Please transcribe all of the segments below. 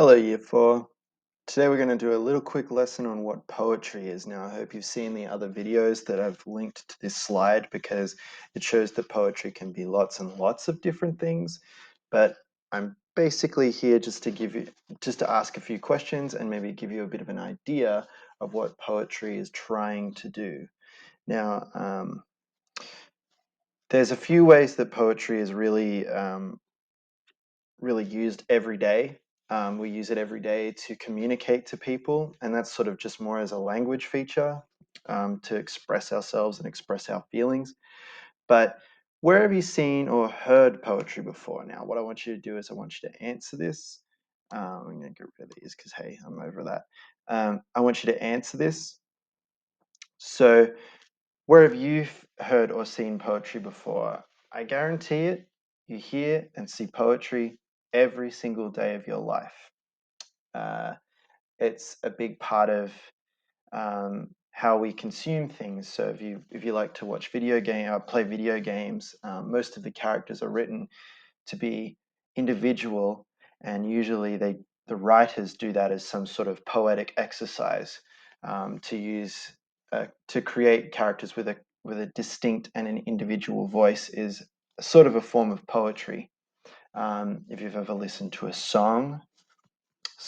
Hello, Year 4. Today we're going to do a little quick lesson on what poetry is. Now, I hope you've seen the other videos that I've linked to this slide because it shows that poetry can be lots and lots of different things, but I'm basically here just to ask a few questions and maybe give you a bit of an idea of what poetry is trying to do. Now, there's a few ways that poetry is really used every day. We use it every day to communicate to people, and that's sort of just more as a language feature to express ourselves and express our feelings. But where have you seen or heard poetry before? Now, what I want you to do is I want you to answer this. I'm going to get rid of these because, hey, I'm over that. I want you to answer this. So, where have you heard or seen poetry before? I guarantee it, you hear and see poetry every single day of your life. It's a big part of how we consume things. So if you like to watch video game or play video games, most of the characters are written to be individual, and usually the writers do that as some sort of poetic exercise to create characters with a distinct and an individual voice is sort of a form of poetry. If you've ever listened to a song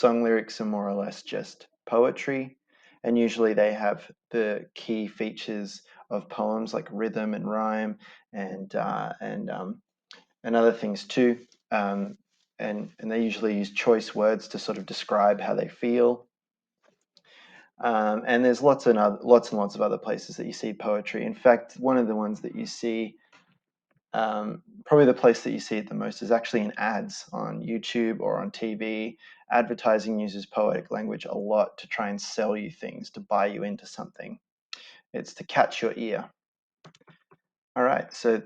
lyrics are more or less just poetry, and usually they have the key features of poems like rhythm and rhyme and other things too. And they usually use choice words to sort of describe how they feel. And there's lots and lots of other places that you see poetry. In fact, one of the ones that you see, probably the place that you see it the most, is actually in ads on YouTube or on TV. Advertising uses poetic language a lot to try and sell you things, to buy you into something. It's to catch your ear. All right, so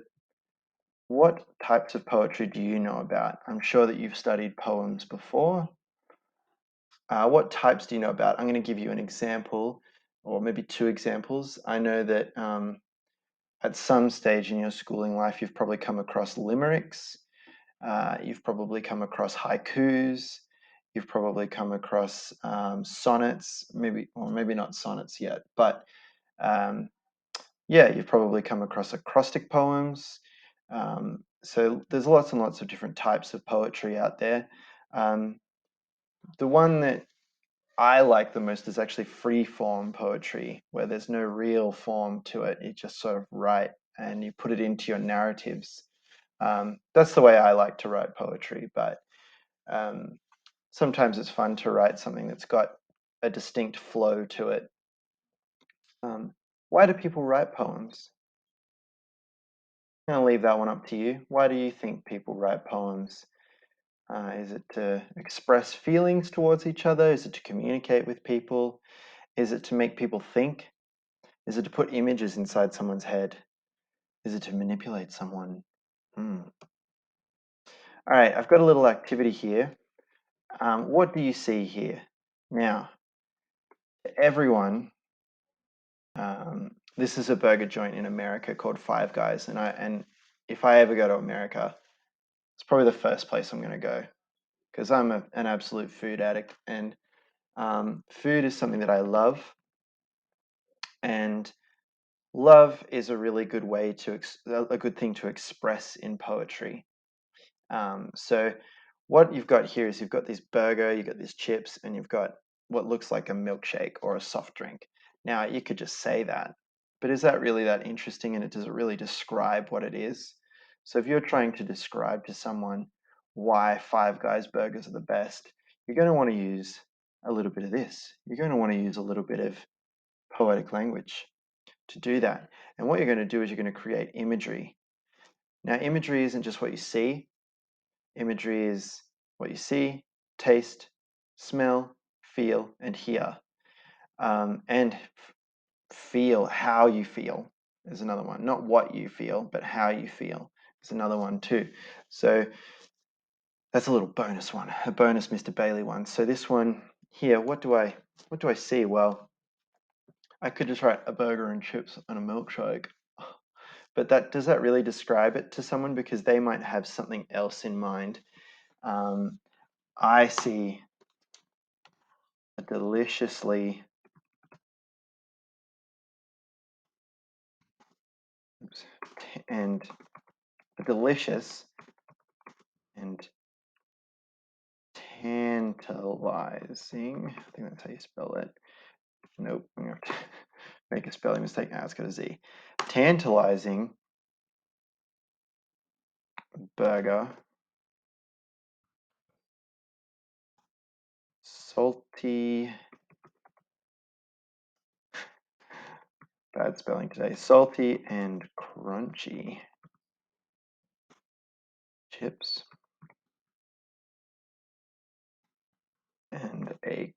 what types of poetry do you know about? I'm sure that you've studied poems before. What types do you know about? I'm going to give you an example, or maybe two examples. I know that at some stage in your schooling life, you've probably come across limericks. You've probably come across haikus. You've probably come across sonnets, maybe not sonnets yet, but yeah, you've probably come across acrostic poems. So there's lots and lots of different types of poetry out there. The one that I like the most is actually free form poetry, where there's no real form to it. You just sort of write and you put it into your narratives. That's the way I like to write poetry, but sometimes it's fun to write something that's got a distinct flow to it. Why do people write poems? I'm going to leave that one up to you. Why do you think people write poems? Is it to express feelings towards each other? Is it to communicate with people? Is it to make people think? Is it to put images inside someone's head? Is it to manipulate someone? All right, I've got a little activity here. What do you see here? Now, everyone, this is a burger joint in America called Five Guys, and if I ever go to America, it's probably the first place I'm going to go because I'm an absolute food addict, and food is something that I love, and love is a really good way a good thing to express in poetry. So what you've got here is you've got this burger, you've got these chips, and you've got what looks like a milkshake or a soft drink. Now, you could just say that, but is that really that interesting, and does it really describe what it is? So if you're trying to describe to someone why Five Guys burgers are the best, you're going to want to use a little bit of this. You're going to want to use a little bit of poetic language to do that. And what you're going to do is you're going to create imagery. Now, imagery isn't just what you see. Imagery is what you see, taste, smell, feel, and hear. And feel, how you feel is another one. Not what you feel, but how you feel is another one too. So that's a little bonus one, a bonus Mr. Bailey one. So this one here, what do I see? Well, I could just write a burger and chips and a milkshake. But does that really describe it to someone? Because they might have something else in mind. I see a deliciously and a delicious and tantalizing. I think that's how you spell it. Nope, I'm gonna have to make a spelling mistake. Now it's got a Z. Tantalizing burger, salty. Bad spelling today. Salty and crunchy chips and a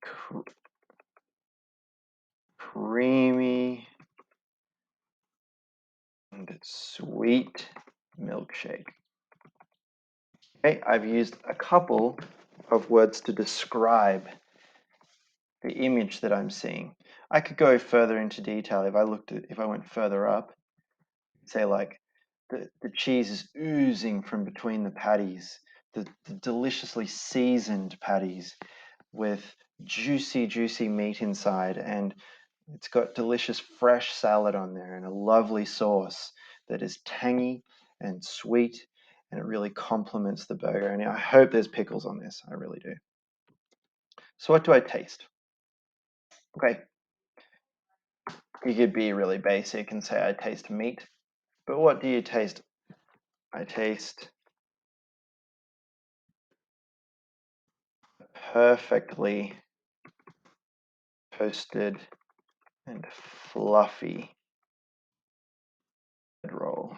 creamy and sweet milkshake. Okay, I've used a couple of words to describe the image that I'm seeing. I could go further into detail if I went further up, say like the cheese is oozing from between the patties, the deliciously seasoned patties with juicy meat inside, and it's got delicious fresh salad on there and a lovely sauce that is tangy and sweet, and it really complements the burger. And I hope there's pickles on this. I really do. So what do I taste? Okay, you could be really basic and say I taste meat, but what do you taste? I taste perfectly toasted and fluffy bread roll.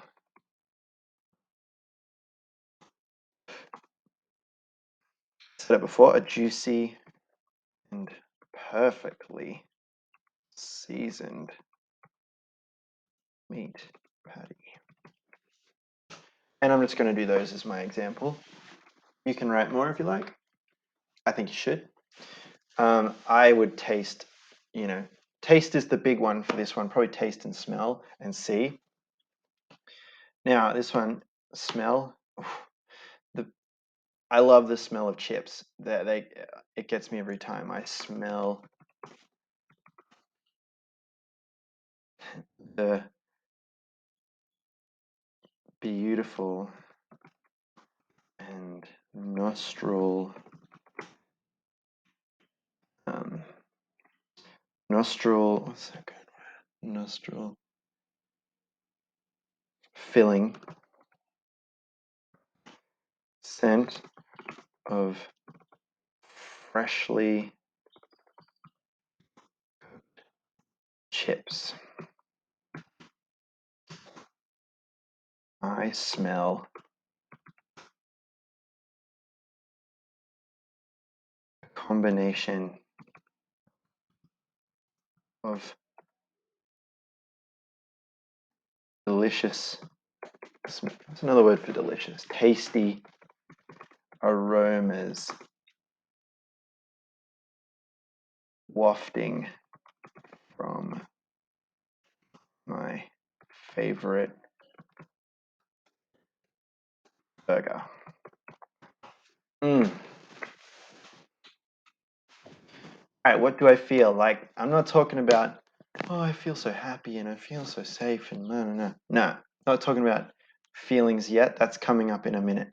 Said it before, a juicy and perfectly seasoned meat patty. And I'm just going to do those as my example. You can write more if you like. I think you should. I would taste, taste is the big one for this one. Probably taste and smell and see. Now, this one, smell. I love the smell of chips. It gets me every time. I smell the beautiful and nostril what's that good word? Nostril filling scent of freshly cooked chips. I smell a combination of delicious, that's another word for delicious, tasty aromas wafting from my favorite burger. All right, what do I feel? Like, I'm not talking about, oh, I feel so happy and I feel so safe and no. No, not talking about feelings yet. That's coming up in a minute.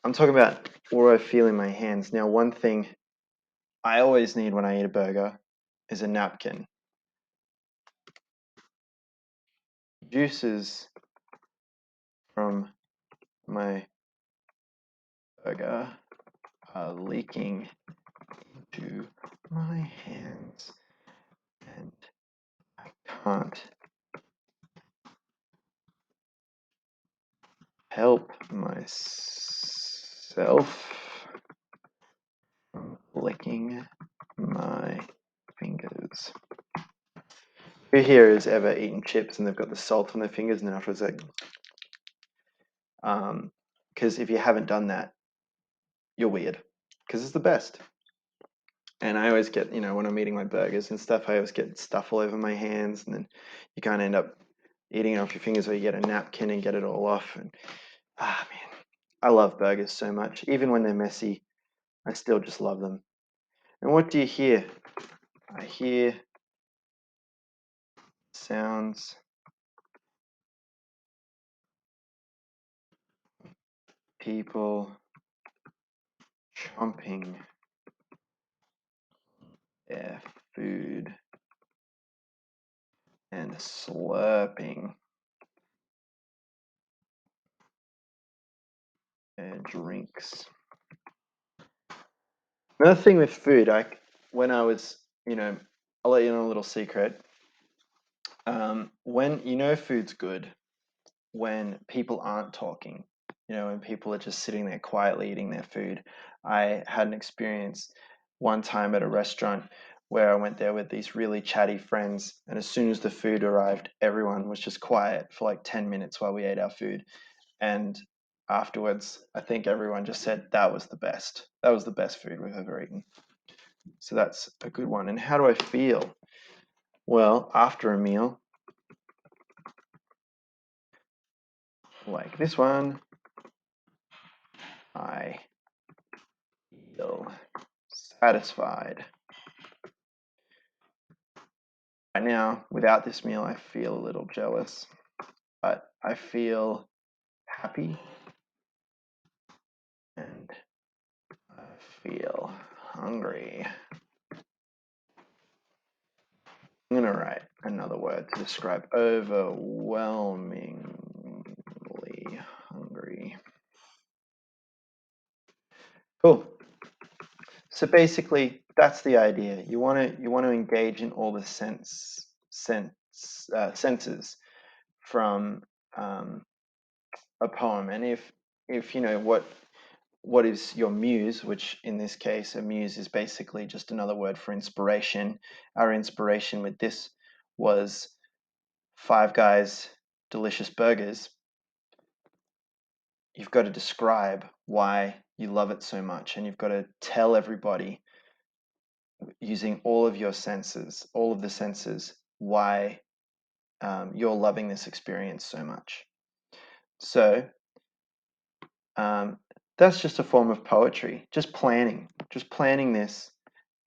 I'm talking about what do I feel in my hands. Now, one thing I always need when I eat a burger is a napkin. Juices from my burger are leaking into my hands and I can't help myself from licking my fingers. Who here has ever eaten chips and they've got the salt on their fingers and then afterwards like, because if you haven't done that, you're weird, because it's the best. And I always get, when I'm eating my burgers and stuff, I always get stuff all over my hands, and then you kind of end up eating it off your fingers, or you get a napkin and get it all off. And man, I love burgers so much. Even when they're messy, I still just love them. And what do you hear? I hear sounds, people chomping their food and slurping their drinks. Another thing with food, when I was, I'll let you know a little secret. When food's good, when people aren't talking, when people are just sitting there quietly eating their food. I had an experience one time at a restaurant where I went there with these really chatty friends, and as soon as the food arrived, everyone was just quiet for like 10 minutes while we ate our food. And afterwards, I think everyone just said that was the best. That was the best food we've ever eaten. So that's a good one. And how do I feel? Well, after a meal, like this one, I feel satisfied. Right now, without this meal, I feel a little jealous, but I feel happy and I feel hungry. I'm going to write another word to describe overwhelmingly hungry. Cool. So basically, that's the idea. You want to engage in all the senses from a poem, and if you know what is your muse, which in this case, a muse is basically just another word for inspiration. Our inspiration with this was Five Guys delicious burgers. You've got to describe why you love it so much, and you've got to tell everybody using all of your senses, all of the senses, why you're loving this experience so much. So that's just a form of poetry. Just planning this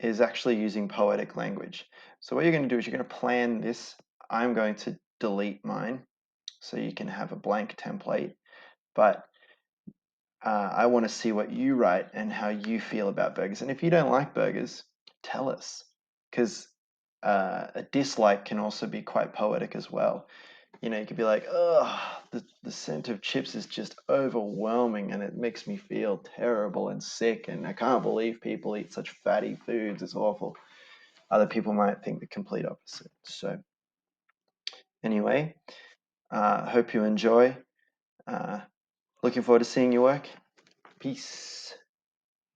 is actually using poetic language. So what you're going to do is you're going to plan this. I'm going to delete mine so you can have a blank template, but I want to see what you write and how you feel about burgers. And if you don't like burgers, tell us, because a dislike can also be quite poetic as well. You could be like, "Ugh, the scent of chips is just overwhelming and it makes me feel terrible and sick, and I can't believe people eat such fatty foods. It's awful." Other people might think the complete opposite. So anyway, hope you enjoy. Looking forward to seeing your work. Peace.